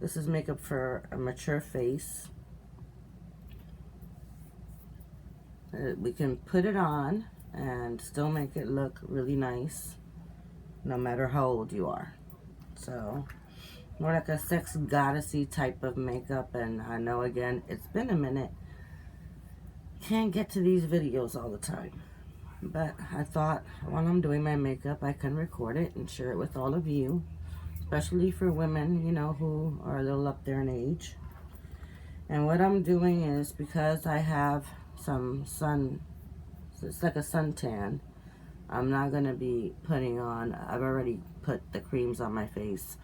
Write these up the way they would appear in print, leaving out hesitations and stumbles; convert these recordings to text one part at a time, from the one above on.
This is makeup for a mature face. We can put it on and still make it look really nice, no matter how old you are. So, more like a sex goddessy type of makeup. And I know, again, it's been a minute. Can't get to these videos all the time. But I thought while I'm doing my makeup, I can record it and share it with all of you. Especially for women, you know, who are a little up there in age. And what I'm doing is, because I have some sun, it's like a suntan, I'm not going to be putting on, I've already put the creams on my face,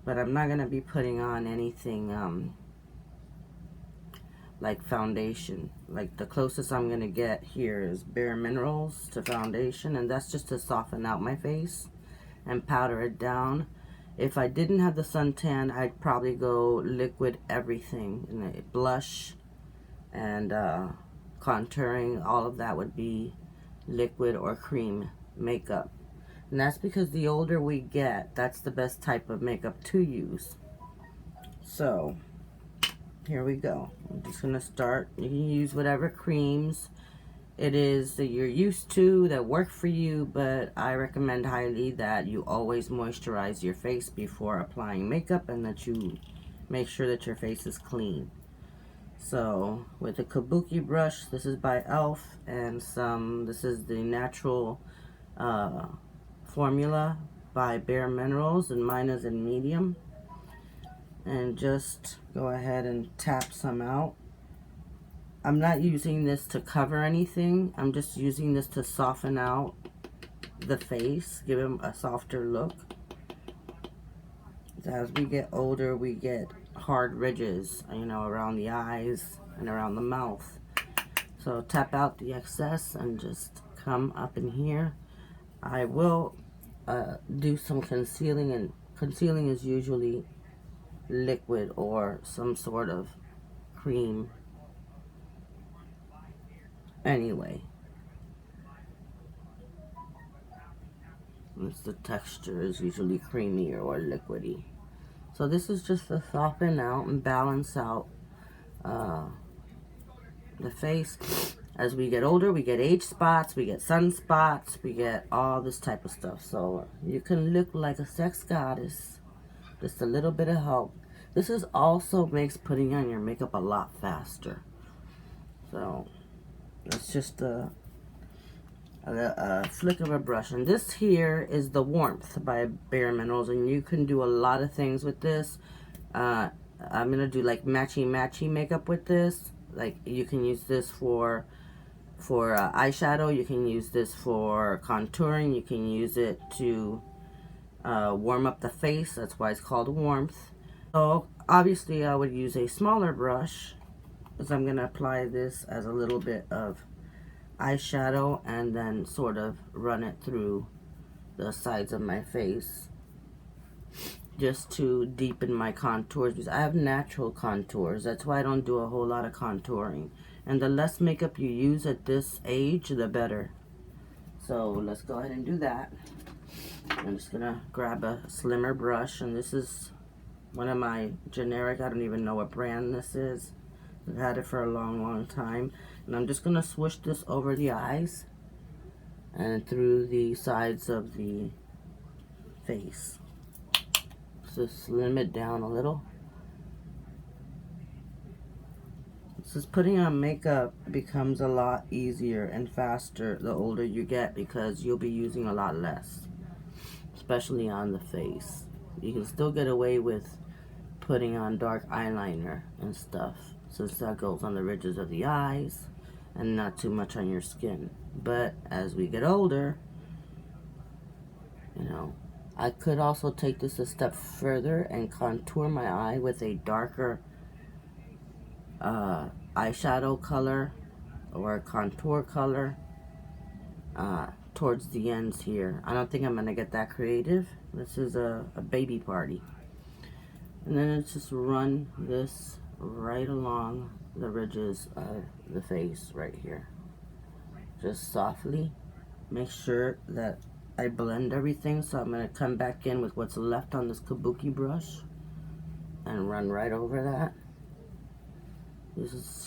but I'm not going to be putting on anything like foundation. Like the closest I'm going to get here is Bare Minerals to foundation, and that's just to soften out my face and powder it down. If I didn't have the suntan, I'd probably go liquid everything. And blush and contouring, all of that would be liquid or cream makeup. And that's because the older we get, that's the best type of makeup to use. So, here we go. I'm just going to start. You can use whatever creams it is that you're used to, that work for you, but I recommend highly that you always moisturize your face before applying makeup, and that you make sure that your face is clean. So with a kabuki brush, this is by e.l.f. and this is the natural formula by Bare Minerals, and mine is in medium. And just go ahead and tap some out. I'm not using this to cover anything. I'm just using this to soften out the face, give him a softer look. As we get older, we get hard ridges, you know, around the eyes and around the mouth. So tap out the excess and just come up in here. I will do some concealing, and concealing is usually liquid or some sort of cream. Anyway, the texture is usually creamy or liquidy. So this is just to soften out and balance out the face. As we get older, we get age spots, we get sunspots, we get all this type of stuff. So you can look like a sex goddess, just a little bit of help. This is also makes putting on your makeup a lot faster. So it's just a flick of a brush. And this here is the Warmth by Bare Minerals, and you can do a lot of things with this. I'm gonna do like matchy makeup with this. Like you can use this for eyeshadow, you can use this for contouring, you can use it to warm up the face. That's why it's called Warmth. So obviously I would use a smaller brush, because I'm gonna apply this as a little bit of eyeshadow and then sort of run it through the sides of my face, just to deepen my contours, because I have natural contours. That's why I don't do a whole lot of contouring. And the less makeup you use at this age, the better. So let's go ahead and do that. I'm just gonna grab a slimmer brush, and this is one of my generic, I don't even know what brand this is. I've had it for a long time. And I'm just gonna swoosh this over the eyes and through the sides of the face. Just slim it down a little. Just putting on makeup becomes a lot easier and faster the older you get, because you'll be using a lot less, especially on the face. You can still get away with putting on dark eyeliner and stuff, since that goes on the ridges of the eyes and not too much on your skin. But as we get older, you know, I could also take this a step further and contour my eye with a darker eyeshadow color or a contour color towards the ends here. I don't think I'm going to get that creative. This is a baby party. And then it's just run this right along the ridges of the face right here. Just softly. Make sure that I blend everything. So I'm going to come back in with what's left on this kabuki brush. and run right over that.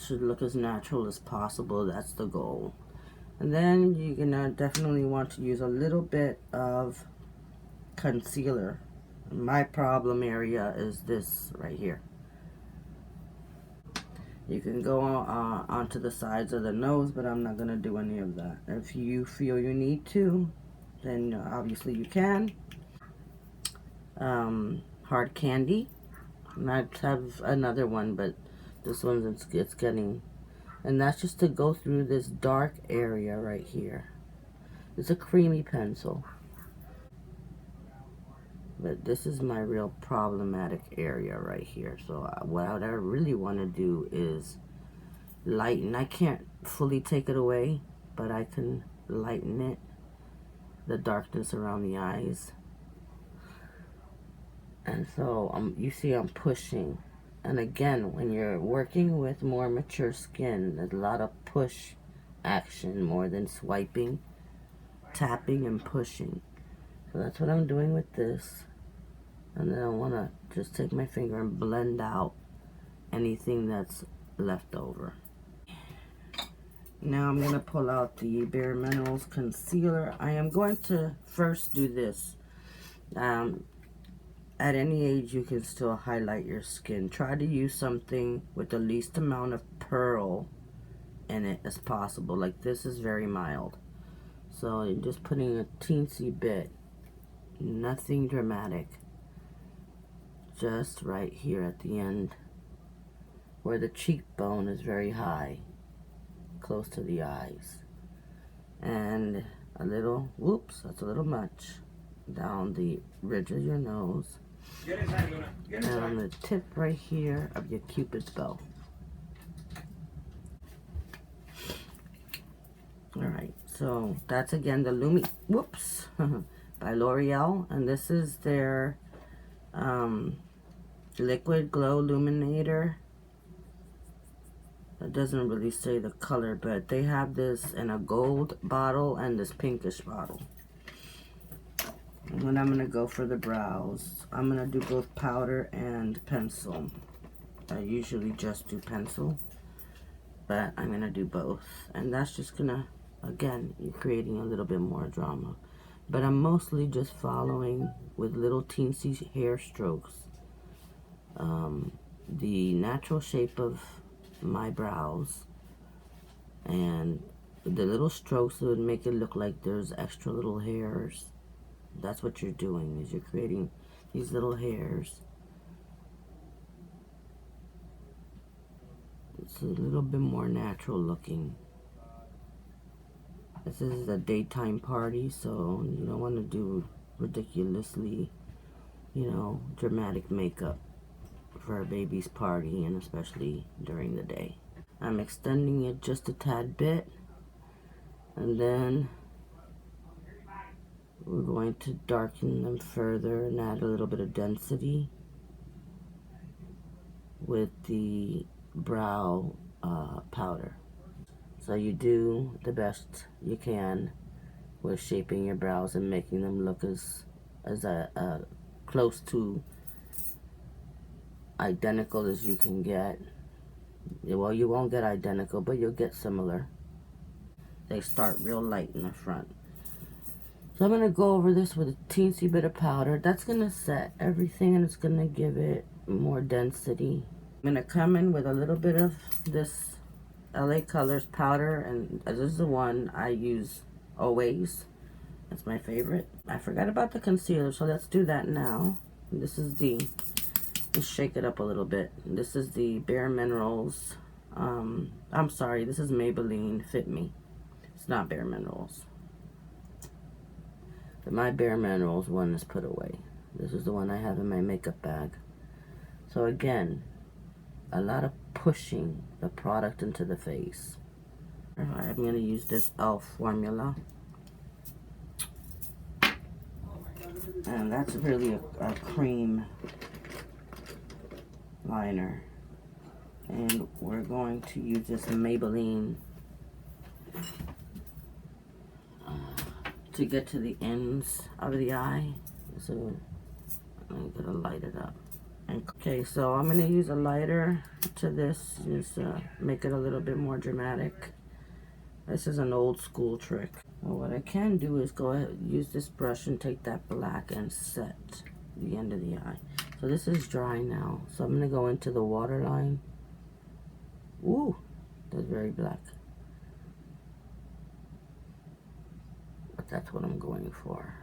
Should look as natural as possible. That's the goal. And then you're gonna definitely want to use a little bit of concealer. My problem area is this right here. You can go onto the sides of the nose, but I'm not gonna do any of that. If you feel you need to, then obviously you can. Hard candy. And I have another one, but this one's it's getting, and that's just to go through this dark area right here. It's a creamy pencil, but this is my real problematic area right here. So what I really want to do is lighten. I can't fully take it away, but I can lighten it, the darkness around the eyes. And so you see I'm pushing. And again, when you're working with more mature skin, there's a lot of push action more than swiping, tapping and pushing. So that's what I'm doing with this. And then I want to just take my finger and blend out anything that's left over. Now I'm going to pull out the Bare Minerals concealer. I am going to first do this. At any age, you can still highlight your skin. Try to use something with the least amount of pearl in it as possible. Like this is very mild. So you're just putting a teensy bit. Nothing dramatic. Just right here at the end where the cheekbone is very high. Close to the eyes. And a little, whoops, that's a little much. Down the ridge of your nose. And on the tip right here of your Cupid's bow. Alright, so that's again the whoops, by L'Oreal. And this is their Liquid Glow Illuminator. It doesn't really say the color, but they have this in a gold bottle and this pinkish bottle. And then I'm going to go for the brows. I'm going to do both powder and pencil. I usually just do pencil, but I'm going to do both. And that's just going to, again, you're creating a little bit more drama. But I'm mostly just following with little teensy hair strokes the natural shape of my brows. And the little strokes would make it look like there's extra little hairs. That's what you're doing, is you're creating these little hairs. It's a little bit more natural looking. This is a daytime party, so you don't want to do ridiculously, dramatic makeup for a baby's party, and especially during the day. I'm extending it just a tad bit, and then we're going to darken them further and add a little bit of density with the brow powder. So you do the best you can with shaping your brows and making them look as close to identical as you can get. Well, you won't get identical, but you'll get similar. They start real light in the front. So I'm going to go over this with a teensy bit of powder. That's going to set everything, and it's going to give it more density. I'm going to come in with a little bit of this LA Colors powder, and this is the one I use always. That's my favorite. I forgot about the concealer, so let's do that now. This is let's shake it up a little bit. This is the Bare Minerals. I'm sorry, this is Maybelline Fit Me. It's not Bare Minerals. But my Bare Minerals one is put away. This is the one I have in my makeup bag. So again, a lot of pushing the product into the face. Alright, I'm going to use this e.l.f. formula. And that's really a cream liner. And we're going to use this Maybelline to get to the ends of the eye. So I'm going to light it up. Okay, so I'm going to use a lighter to this, just make it a little bit more dramatic. This is an old school trick. Well, what I can do is go ahead, use this brush and take that black and set the end of the eye. So this is dry now. So I'm going to go into the waterline. Ooh, that's very black. But that's what I'm going for.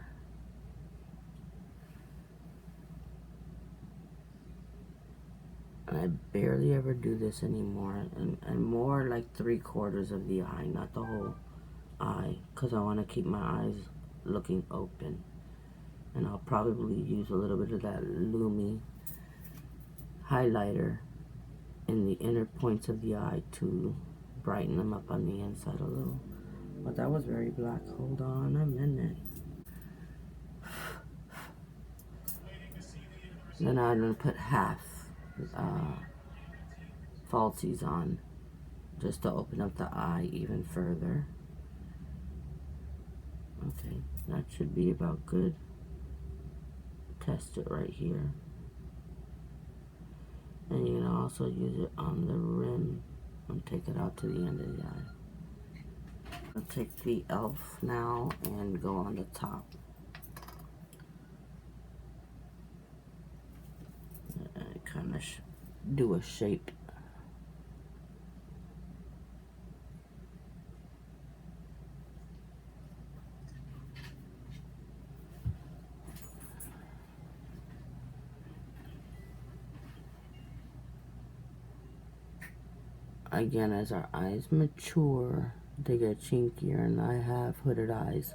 And I barely ever do this anymore. And more like 3/4 of the eye, not the whole eye. Because I want to keep my eyes looking open. And I'll probably use a little bit of that Lumi highlighter in the inner points of the eye to brighten them up on the inside a little. But that was very black. Hold on a minute. Then I'm going to put half falsies on just to open up the eye even further. Okay, that should be about good. Test it right here. And you can also use it on the rim and take it out to the end of the eye. I'll take the elf now and go on the top. And kind of do a shape. Again, as our eyes mature, they get chinkier, and I have hooded eyes,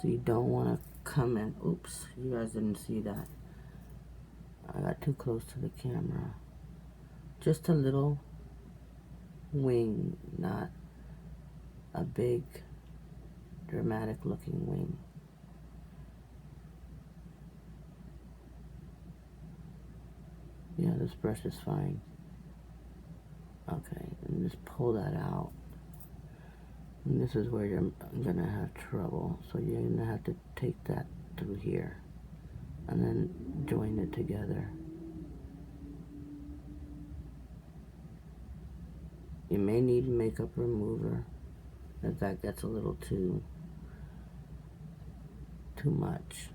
so you don't want to come in. Oops, you guys didn't see that. I got too close to the camera. Just a little wing, not a big, dramatic looking wing. Yeah, this brush is fine. Okay, and just pull that out. And this is where you're gonna have trouble. So you're gonna have to take that through here and then join it together. You may need makeup remover if that gets a little too much.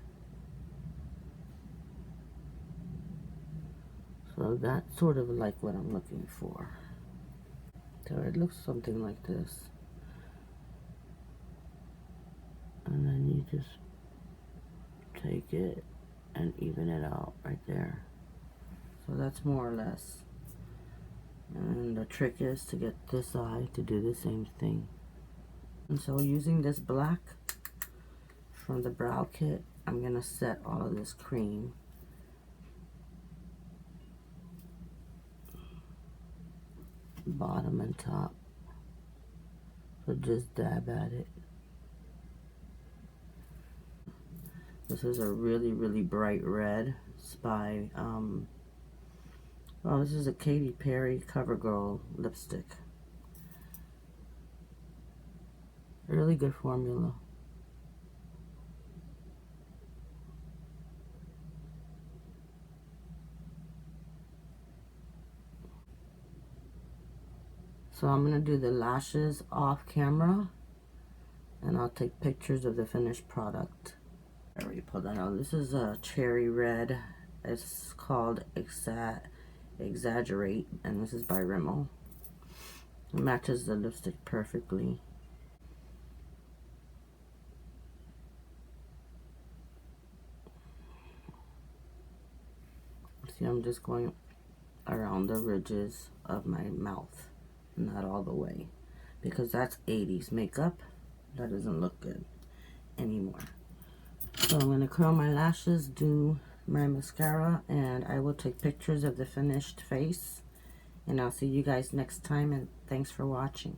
So that's sort of like what I'm looking for. So it looks something like this. And then you just take it and even it out right there. So that's more or less. And the trick is to get this eye to do the same thing. And so using this black from the brow kit, I'm gonna set all of this cream. Bottom and top. So just dab at it. This is a really, really bright red. It's by, this is a Katy Perry CoverGirl lipstick. Really good formula. So I'm going to do the lashes off camera, and I'll take pictures of the finished product. I already pulled that out. This is a cherry red. It's called Exaggerate, and this is by Rimmel. It matches the lipstick perfectly. See, I'm just going around the ridges of my mouth, not all the way, because that's 80s makeup. That doesn't look good anymore. So I'm going to curl my lashes, do my mascara, and I will take pictures of the finished face. And I'll see you guys next time, and thanks for watching.